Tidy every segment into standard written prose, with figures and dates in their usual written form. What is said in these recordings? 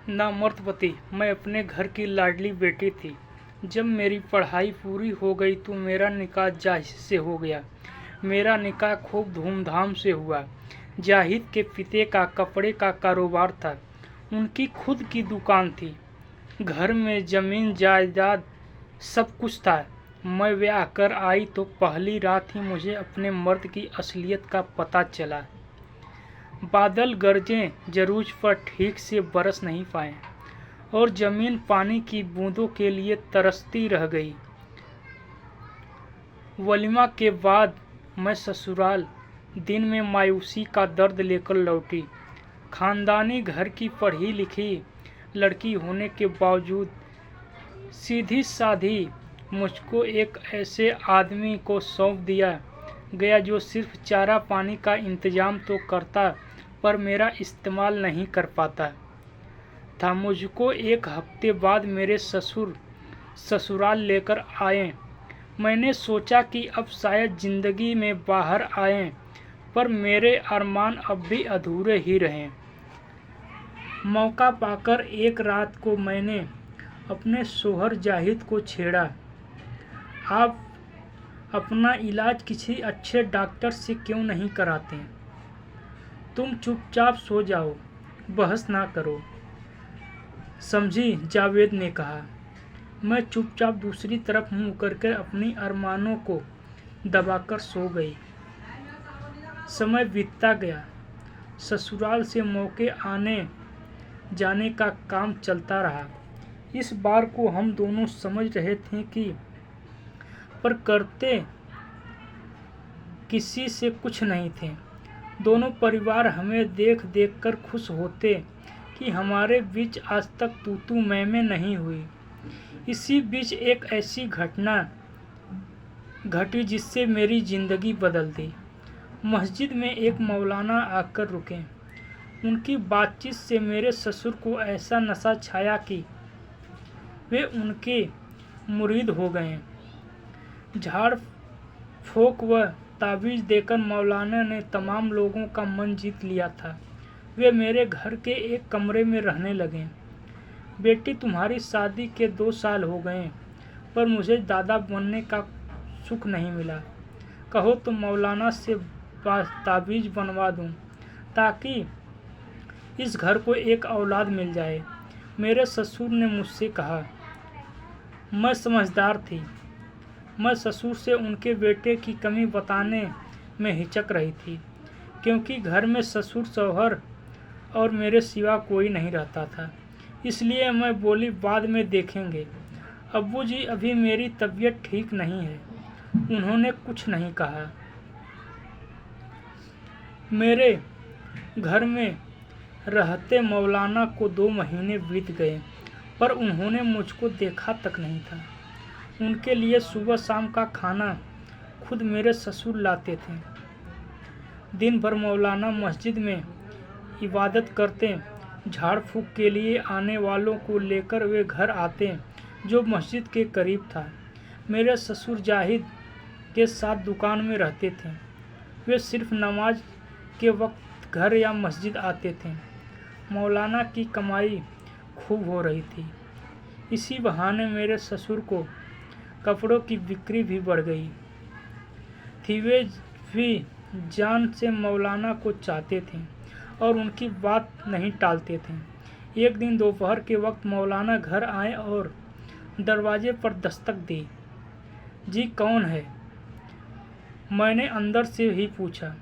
नामर्दवती, मैं अपने घर की लाडली बेटी थी। जब मेरी पढ़ाई पूरी हो गई तो मेरा निकाह जाहिद से हो गया। मेरा निकाह खूब धूमधाम से हुआ। जाहिद के पिता का कपड़े का कारोबार था। उनकी खुद की दुकान थी। घर में ज़मीन जायदाद सब कुछ था। मैं ब्याह कर आई तो पहली रात ही मुझे अपने मर्द की असलियत का पता चला। बादल गरजें जरूर पर ठीक से बरस नहीं पाए और ज़मीन पानी की बूंदों के लिए तरसती रह गई। वलीमा के बाद मैं ससुराल दिन में मायूसी का दर्द लेकर लौटी। खानदानी घर की पढ़ी लिखी लड़की होने के बावजूद सीधी साधी मुझको एक ऐसे आदमी को सौंप दिया गया जो सिर्फ चारा पानी का इंतजाम तो करता पर मेरा इस्तेमाल नहीं कर पाता था। मुझको एक हफ्ते बाद मेरे ससुर ससुराल लेकर आए। मैंने सोचा कि अब शायद ज़िंदगी में बाहर आएं, पर मेरे अरमान अब भी अधूरे ही रहें। मौका पाकर एक रात को मैंने अपने शोहर जाहिद को छेड़ा। आप अपना इलाज किसी अच्छे डॉक्टर से क्यों नहीं कराते? तुम चुपचाप सो जाओ, बहस ना करो, समझी? जावेद ने कहा। मैं चुपचाप दूसरी तरफ मुंह करके अपनी अरमानों को दबाकर सो गई। समय बीतता गया। ससुराल से मौके आने जाने का काम चलता रहा। इस बार को हम दोनों समझ रहे थे कि पर करते किसी से कुछ नहीं थे। दोनों परिवार हमें देख देख कर खुश होते कि हमारे बीच आज तक तू मैं नहीं हुई। इसी बीच एक ऐसी घटना घटी जिससे मेरी ज़िंदगी बदल दी। मस्जिद में एक मौलाना आकर रुके। उनकी बातचीत से मेरे ससुर को ऐसा नशा छाया कि वे उनके मुरीद हो गए। झाड़ फूंक व ताबीज़ देकर मौलाना ने तमाम लोगों का मन जीत लिया था। वे मेरे घर के एक कमरे में रहने लगे। बेटी, तुम्हारी शादी के 2 साल हो गए, पर मुझे दादा बनने का सुख नहीं मिला। कहो तो मौलाना से ताबीज़ बनवा दूं, ताकि इस घर को एक औलाद मिल जाए। मेरे ससुर ने मुझसे कहा। मैं समझदार थी। मैं ससुर से उनके बेटे की कमी बताने में हिचक रही थी, क्योंकि घर में ससुर शौहर और मेरे सिवा कोई नहीं रहता था। इसलिए मैं बोली, बाद में देखेंगे। अब्बू जी, अभी मेरी तबीयत ठीक नहीं है। उन्होंने कुछ नहीं कहा। मेरे घर में रहते मौलाना को 2 महीने बीत गए, पर उन्होंने मुझको देखा तक नहीं था। उनके लिए सुबह शाम का खाना खुद मेरे ससुर लाते थे। दिन भर मौलाना मस्जिद में इबादत करते। झाड़ फूंक के लिए आने वालों को लेकर वे घर आते, जो मस्जिद के करीब था। मेरे ससुर जाहिद के साथ दुकान में रहते थे। वे सिर्फ नमाज के वक्त घर या मस्जिद आते थे। मौलाना की कमाई खूब हो रही थी। इसी बहाने मेरे ससुर को कपड़ों की बिक्री भी बढ़ गई थी। वे भी जान से मौलाना को चाहते थे और उनकी बात नहीं टालते थे। एक दिन दोपहर के वक्त मौलाना घर आए और दरवाजे पर दस्तक दी। जी, कौन है? मैंने अंदर से ही पूछा।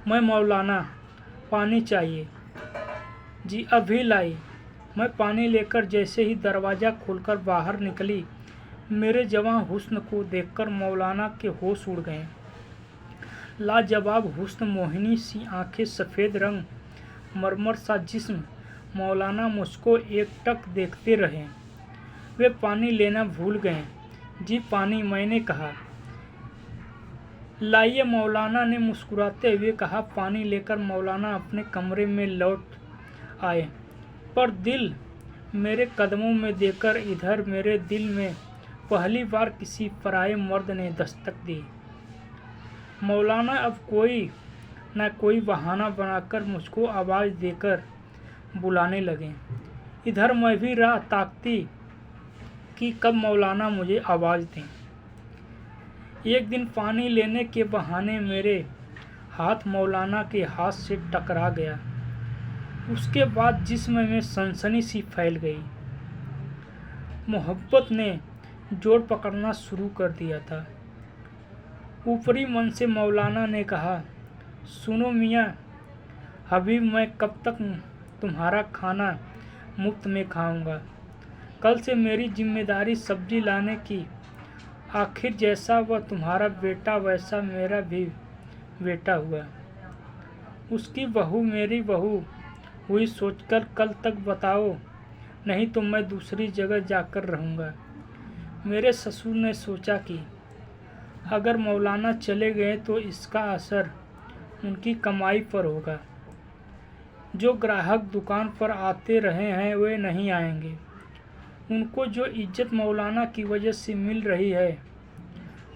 मैं मौलाना, पानी चाहिए। जी, अभी लाई। मैं पानी लेकर जैसे ही दरवाज़ा खोलकर बाहर निकली, मेरे जवां हुस्न को देखकर मौलाना के होश उड़ गए। लाजवाब हुस्न, मोहिनी सी आंखें, सफ़ेद रंग, मरमर सा जिस्म। मौलाना मुझको एकटक देखते रहे। वे पानी लेना भूल गए। जी, पानी, मैंने कहा। लाइए, मौलाना ने मुस्कुराते हुए कहा। पानी लेकर मौलाना अपने कमरे में लौट आए, पर दिल मेरे कदमों में देकर इधर मेरे दिल में पहली बार किसी पराये मर्द ने दस्तक दी। मौलाना अब कोई न कोई बहाना बनाकर मुझको आवाज़ देकर बुलाने लगे। इधर मैं भी राह ताकती कि कब मौलाना मुझे आवाज़ दें। एक दिन पानी लेने के बहाने मेरे हाथ मौलाना के हाथ से टकरा गया। उसके बाद जिस्म में सनसनी सी फैल गई। मोहब्बत ने जोर पकड़ना शुरू कर दिया था। ऊपरी मन से मौलाना ने कहा, सुनो मियाँ हबीब, मैं कब तक तुम्हारा खाना मुफ्त में खाऊंगा। कल से मेरी जिम्मेदारी सब्जी लाने की। आखिर जैसा वह तुम्हारा बेटा वैसा मेरा भी बेटा हुआ। उसकी बहू मेरी बहू हुई सोचकर कल तक बताओ, नहीं तो मैं दूसरी जगह जाकर रहूँगा। मेरे ससुर ने सोचा कि अगर मौलाना चले गए तो इसका असर उनकी कमाई पर होगा। जो ग्राहक दुकान पर आते रहे हैं वे नहीं आएंगे। उनको जो इज्जत मौलाना की वजह से मिल रही है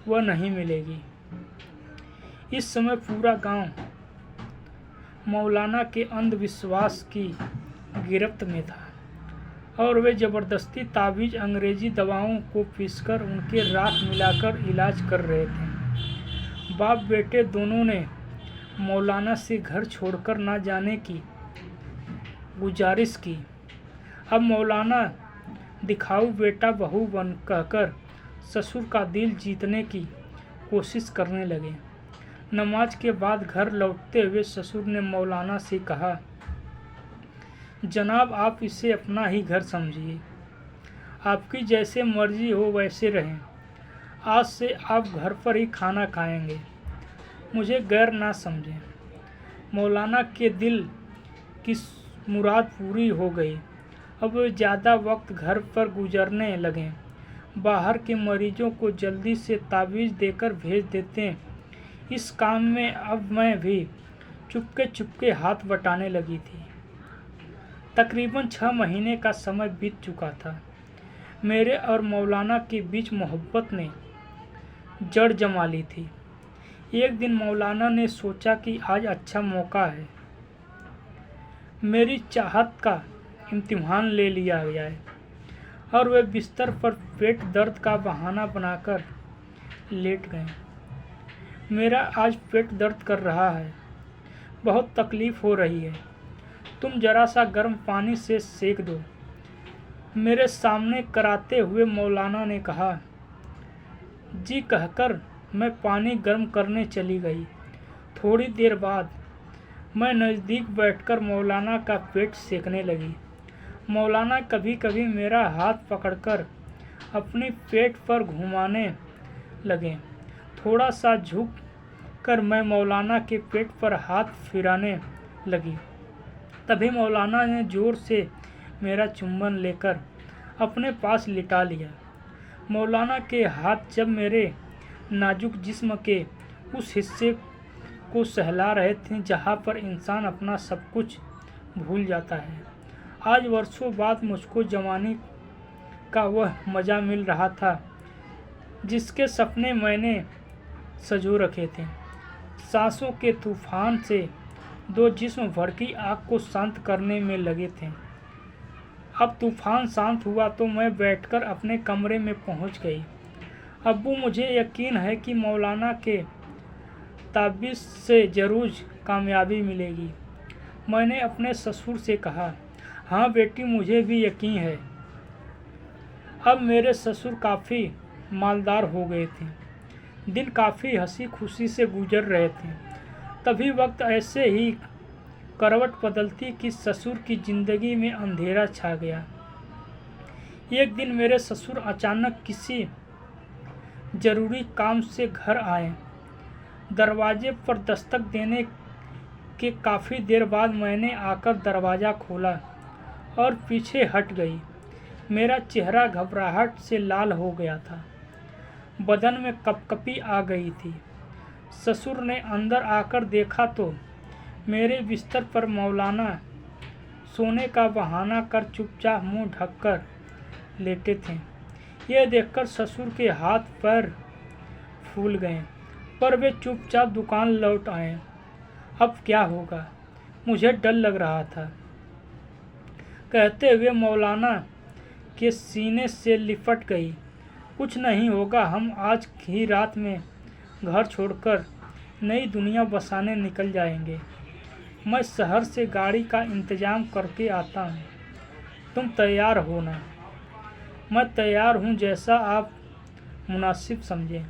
वह नहीं मिलेगी। इस समय पूरा गांव मौलाना के अंधविश्वास की गिरफ्त में था और वे ज़बरदस्ती तावीज़ अंग्रेज़ी दवाओं को पीसकर उनके राख मिलाकर इलाज कर रहे थे। बाप बेटे दोनों ने मौलाना से घर छोड़कर ना जाने की गुजारिश की। अब मौलाना दिखाऊ बेटा बहू बन कहकर ससुर का दिल जीतने की कोशिश करने लगे। नमाज के बाद घर लौटते हुए ससुर ने मौलाना से कहा, जनाब आप इसे अपना ही घर समझिए, आपकी जैसे मर्जी हो वैसे रहें। आज से आप घर पर ही खाना खाएंगे, मुझे गैर ना समझें। मौलाना के दिल की मुराद पूरी हो गई। अब वे ज़्यादा वक्त घर पर गुजरने लगे। बाहर के मरीजों को जल्दी से तावीज़ देकर भेज देते। इस काम में अब मैं भी चुपके चुपके हाथ बटाने लगी थी। तकरीबन 6 महीने का समय बीत चुका था। मेरे और मौलाना के बीच मोहब्बत ने जड़ जमा ली थी। एक दिन मौलाना ने सोचा कि आज अच्छा मौका है, मेरी चाहत का इम्तिहान ले लिया जाए, और वे बिस्तर पर पेट दर्द का बहाना बनाकर लेट गए। मेरा आज पेट दर्द कर रहा है, बहुत तकलीफ़ हो रही है, तुम जरा सा गर्म पानी से सेक दो। मेरे सामने कराते हुए मौलाना ने कहा। जी कहकर मैं पानी गर्म करने चली गई। थोड़ी देर बाद मैं नज़दीक बैठकर मौलाना का पेट सेकने लगी। मौलाना कभी कभी मेरा हाथ पकड़कर अपनी पेट पर घुमाने लगे। थोड़ा सा झुक कर मैं मौलाना के पेट पर हाथ फिराने लगी। तभी मौलाना ने ज़ोर से मेरा चुम्बन लेकर अपने पास लिटा लिया। मौलाना के हाथ जब मेरे नाजुक जिस्म के उस हिस्से को सहला रहे थे जहाँ पर इंसान अपना सब कुछ भूल जाता है। आज वर्षों बाद मुझको जवानी का वह मज़ा मिल रहा था जिसके सपने मैंने सजो रखे थे। सांसों के तूफान से दो जिस्म भड़की आग को शांत करने में लगे थे। अब तूफान शांत हुआ तो मैं बैठकर अपने कमरे में पहुंच गई। अब्बू, मुझे यकीन है कि मौलाना के ताबीज़ से ज़रूर कामयाबी मिलेगी। मैंने अपने ससुर से कहा। हाँ बेटी, मुझे भी यकीन है। अब मेरे ससुर काफ़ी मालदार हो गए थे। दिन काफ़ी हंसी खुशी से गुजर रहे थे। तभी वक्त ऐसे ही करवट बदलती कि ससुर की ज़िंदगी में अंधेरा छा गया। एक दिन मेरे ससुर अचानक किसी ज़रूरी काम से घर आए। दरवाजे पर दस्तक देने के काफ़ी देर बाद मैंने आकर दरवाज़ा खोला और पीछे हट गई। मेरा चेहरा घबराहट से लाल हो गया था, बदन में कपकपी आ गई थी। ससुर ने अंदर आकर देखा तो मेरे बिस्तर पर मौलाना सोने का बहाना कर चुपचाप मुंह ढककर लेटे थे। यह देखकर ससुर के हाथ पैर फूल गए, पर वे चुपचाप दुकान लौट आए। अब क्या होगा, मुझे डर लग रहा था। कहते हुए मौलाना के सीने से लिपट गई। कुछ नहीं होगा, हम आज ही रात में घर छोड़कर नई दुनिया बसाने निकल जाएंगे। मैं शहर से गाड़ी का इंतजाम करके आता हूँ, तुम तैयार हो ना? मैं तैयार हूँ, जैसा आप मुनासिब समझें।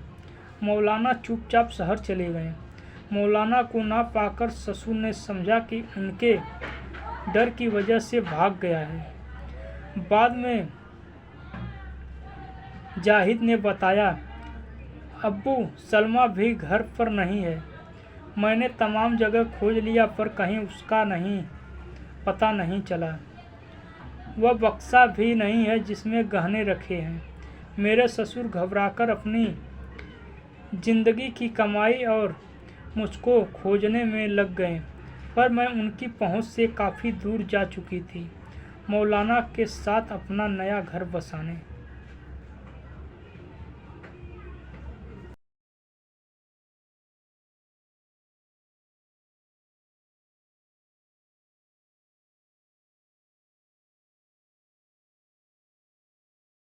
मौलाना चुपचाप शहर चले गए। मौलाना को ना पाकर ससुर ने समझा कि उनके डर की वजह से भाग गया है। बाद में जाहिद ने बताया, अब्बू सलमा भी घर पर नहीं है। मैंने तमाम जगह खोज लिया पर कहीं उसका पता नहीं चला। वह बक्सा भी नहीं है जिसमें गहने रखे हैं। मेरे ससुर घबराकर अपनी जिंदगी की कमाई और मुझको खोजने में लग गए, पर मैं उनकी पहुंच से काफ़ी दूर जा चुकी थी, मौलाना के साथ अपना नया घर बसाने।